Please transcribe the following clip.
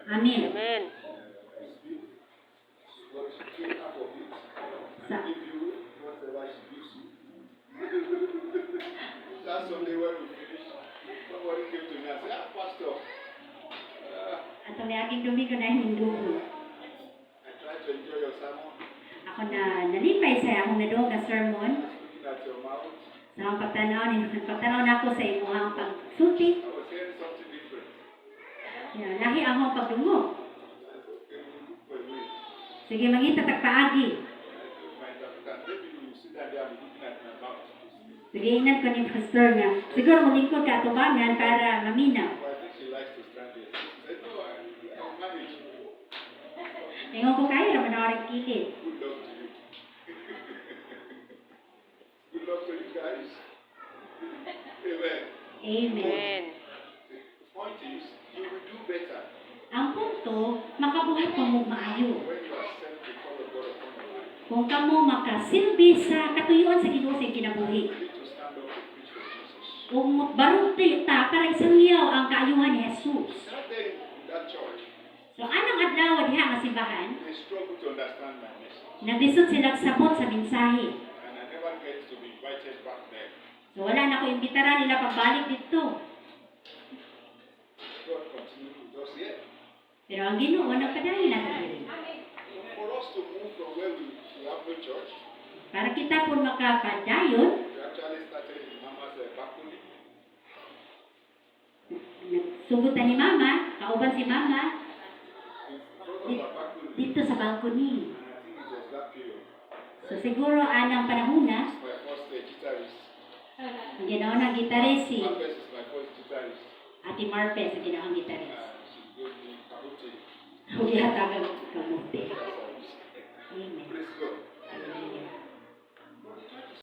Amen. Amen. What she came out of it, Sa give you whatever she gives you. Last Sunday when we finished, somebody came to me and said, Pastor, atong niaging Domingo na Hindugo. I tried to enjoy your sermon. Ako na nalipay sa akong naduog nga sermon. Looking at your mouth, Sa akong pagtanaw na ako sa imong pagsulti. I was hearing something different. Lahi akong pagdungog. That's okay, for me. Sige, mangita tagpaagi. I told my interpreter, maybe you sit down there and be looking at my mouth. Sige, ingat ko ni Pastor nga. Siguro mulingkod ka atubangan para maminaw. But I think she likes to stand there. She said, no, I'll manage. Ingon ko kayo, naman ako rin kilid. Good luck to you. Good luck to you guys. Amen. Amen. Amen. The point is, you will do better Ang punto, makabuhat pa mo maayo. when you accept the call of God upon your life. Kung kamo makasilbi sa katuyuan sa Ginoo sa kinabuhi. You need to stand up and preach for Jesus. Kung barunti ta para isang liyaw ang kaayuhan ni Jesus. Not there in that church, So anong adlaw diha nga simbahan? they struggle to understand my message. Naglisod sila sabot sa mensahe. And I never get to be invited back there. So wala na ko imbitara nila pagbalik dito. God continues with us here. Pero ang Ginoo nagpadayon na diri. For us to move from where we have no church, Para kita po makapadayon, we actually started in Mama's balcony. nagsugutan ni Mama, kauban si Mama, In front of our balcony. dito sa balcony. And I think it was that period. So siguro anang panahuna, My first guitarist. ang ginawa ng gitaris si Marcus is my first guitarist. Ate Marpes, ang ginawang gitaris. She gave me kabuti. Huwag yata kamuti.